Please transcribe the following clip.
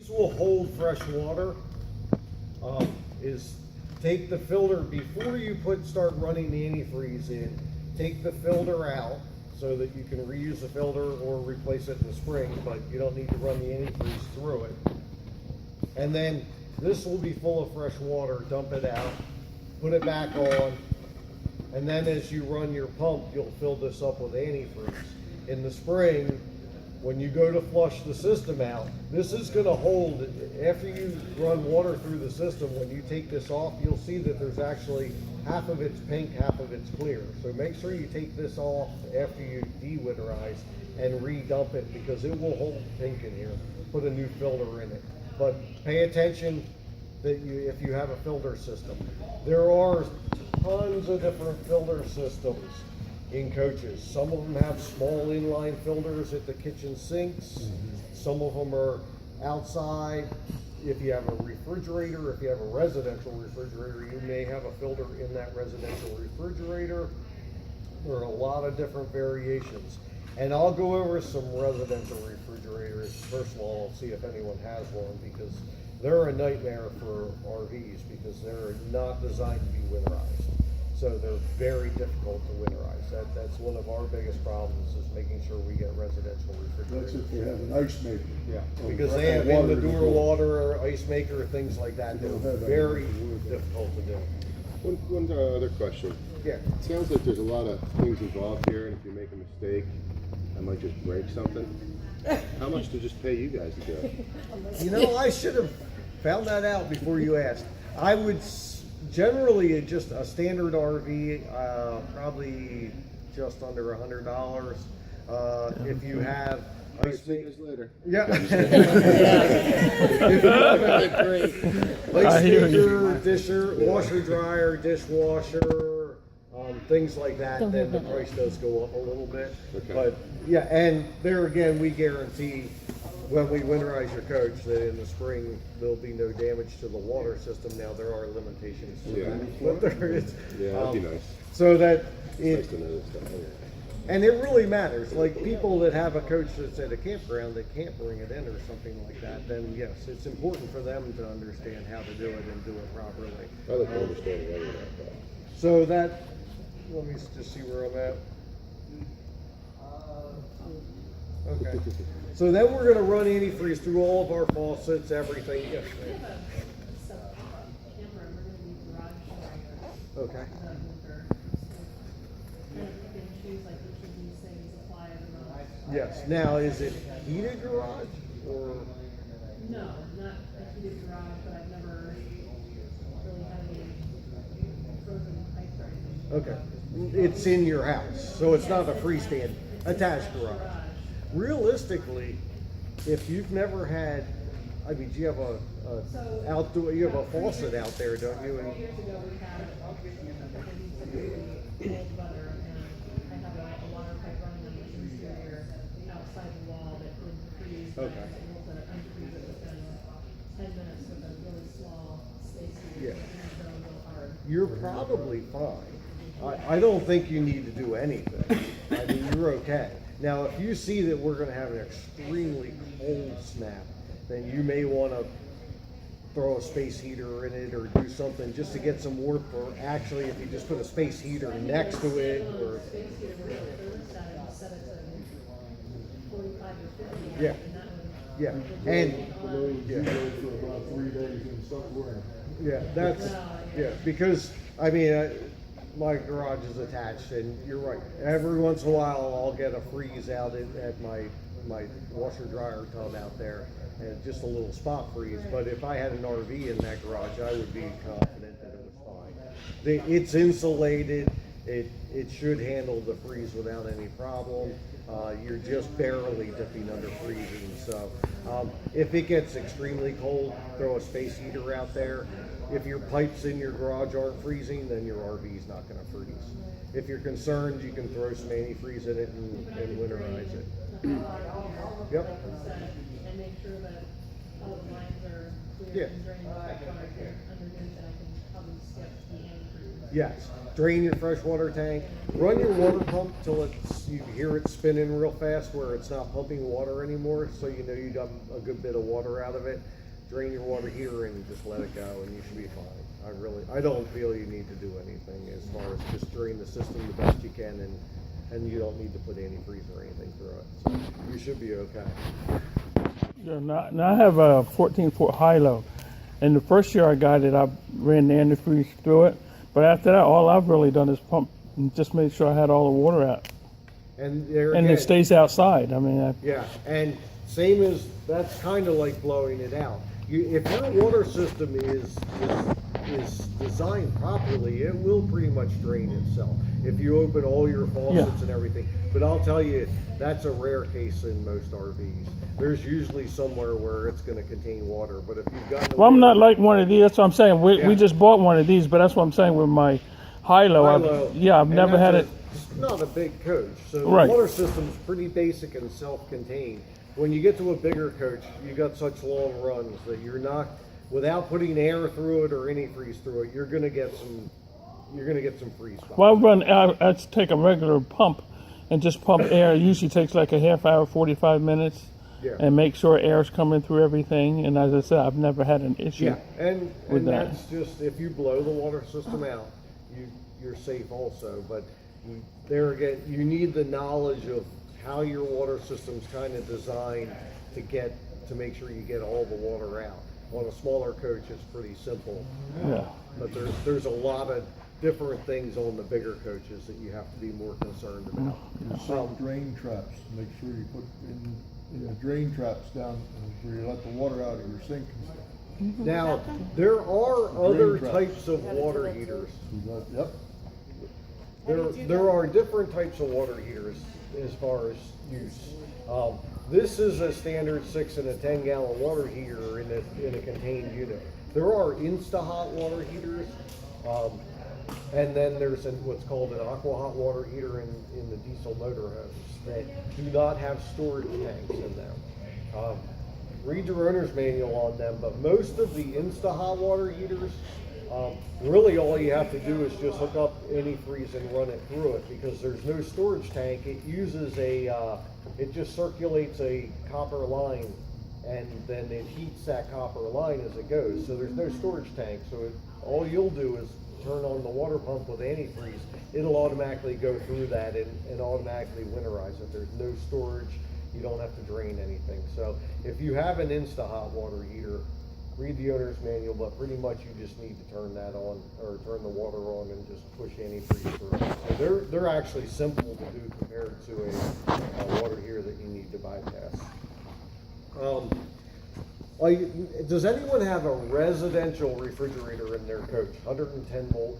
will hold fresh water is take the filter before you start running the antifreeze in. Take the filter out so that you can reuse the filter or replace it in the spring, but you don't need to run the antifreeze through it. And then this will be full of fresh water. Dump it out, put it back on, and then as you run your pump, you'll fill this up with antifreeze. In the spring, when you go to flush the system out, this is going to hold, after you run water through the system, when you take this off, you'll see that there's actually half of it's pink, half of it's clear. So make sure you take this off after you de-winterize and re-dump it, because it will hold pink in here. Put a new filter in it. But pay attention that if you have a filter system. There are tons of different filter systems in coaches. Some of them have small inline filters at the kitchen sinks. Some of them are outside. If you have a refrigerator, if you have a residential refrigerator, you may have a filter in that residential refrigerator. There are a lot of different variations. And I'll go over some residential refrigerators. First of all, I'll see if anyone has one, because they're a nightmare for RVs because they're not designed to be winterized. So they're very difficult to winterize. That's one of our biggest problems, is making sure we get residential refrigerators. That's if they have an ice maker. Yeah, because they have in-the-door water, or ice maker, things like that. They're very difficult to do. One other question. Yeah. It sounds like there's a lot of things involved here, and if you make a mistake, I might just break something. How much to just pay you guys to do it? You know, I should have found that out before you asked. I would generally just a standard RV, probably just under $100. If you have ice maker, later. yeah. If you have ice maker, disher, washer, dryer, dishwasher, things like that, then the price does go up a little bit. Okay. But yeah, and there again, we guarantee when we winterize your coach that in the spring there'll be no damage to the water system. Now there are limitations to that, but there is. Yeah, that'd be nice. So that it, Nice to know this stuff. and it really matters. Like people that have a coach that's at a campground that can't bring it in or something like that, then yes, it's important for them to understand how to do it and do it properly. I like to understand why you're that. So that, let me just see where I'm at. Okay. So then we're going to run antifreeze through all of our faucets, everything. Yes, ma'am. Okay. Yes. Now, is it heated garage or? No, not a heated garage, but I've never really had any frozen pipes or anything. Okay. It's in your house, so it's not a freestanding attached garage. Realistically, if you've never had, I mean, do you have a outdoor? You have a faucet out there, don't you? And years ago, we had cold weather, and I have a water pipe running on the interior outside the wall that would freeze. Okay. I was able to unfreeze it within 10 minutes with a really small space heater. Yeah. And it don't go hard. You're probably fine. I don't think you need to do anything. I mean, you're okay. Now, if you see that we're going to have an extremely cold snap, then you may want to throw a space heater in it or do something just to get some warmth. Or actually, if you just put a space heater next to it, or Space heater with a thermostat and set it to 45 or 50. Yeah. And that would yeah, and You go for about 3 days and start wearing. yeah, that's yeah, because I mean. My garage is attached, and you're right. Every once in a while, I'll get a freeze out at my washer dryer tub out there, and just a little spot freeze. But if I had an RV in that garage, I would be confident that it was fine. It's insulated. It should handle the freeze without any problem. You're just barely dipping under freezing. So if it gets extremely cold, throw a space heater out there. If your pipes in your garage aren't freezing, then your RV is not going to freeze. If you're concerned, you can throw some antifreeze in it and winterize it. Yep. And make sure that all the lines are clear Yeah. and drained underneath, and I can probably skip the antifreeze. Yes. drain your freshwater tank, run your water pump till you hear it spinning real fast where it's not pumping water anymore, so you know you got a good bit of water out of it. Drain your water heater and just let it go, and you should be fine. I don't feel you need to do anything as far as just drain the system the best you can, and you don't need to put antifreeze or anything through it. So you should be okay. Yeah, now I have a 14-foot high-low, and the first year I got it, I ran the antifreeze through it. But after that, all I've really done is pump and just make sure I had all the water out, And there and again, it stays outside. I mean, yeah, and same as that's kind of like blowing it out. If your water system is designed properly, it will pretty much drain itself if you open all your faucets and everything. But I'll tell you, that's a rare case in most RVs. There's usually somewhere where it's going to contain water, but if you've got well, I'm not like one of these. That's what I'm saying. We just bought one of these, but that's what I'm saying with my high-low. I've never had it. It's not a big coach, so the Right. water system's pretty basic and self-contained. When you get to a bigger coach, you got such long runs that you're not, without putting air through it or antifreeze through it, you're gonna get some freeze. Well, I take a regular pump and just pump air. It usually takes like a half hour, 45 minutes, and make sure air's coming through everything. And as I said, I've never had an issue. Yeah, and with that. that's just, if you blow the water system out, you're safe also. But there again, you need the knowledge of how your water system's kind of designed to make sure you get all the water out. On a smaller coach, it's pretty simple. Yeah. But there's a lot of different things on the bigger coaches that you have to be more concerned about. Your self-drain traps, make sure you put in the drain traps down where you let the water out of your sink and stuff. Now, there are other traps. types of water heaters. Yep. There are different types of water heaters as far as use. This is a standard 6 and a 10-gallon water heater in a contained unit. There are Insta-Hot water heaters, and then there's what's called an aqua-hot water heater in the diesel motorhomes that do not have storage tanks in them. Read your owner's manual on them, but most of the Insta-Hot water heaters, really all you have to do is just hook up antifreeze and run it through it, because there's no storage tank. It uses it just circulates a copper line, and then it heats that copper line as it goes. So there's no storage tank. So all you'll do is turn on the water pump with antifreeze. It'll automatically go through that and automatically winterize it. There's no storage. You don't have to drain anything. So if you have an Insta-Hot water heater, read the owner's manual, but pretty much you just need to turn that on, or turn the water on and just push antifreeze through it. So they're actually simple to do compared to a water heater that you need to bypass. Does anyone have a residential refrigerator in their coach? 110 volt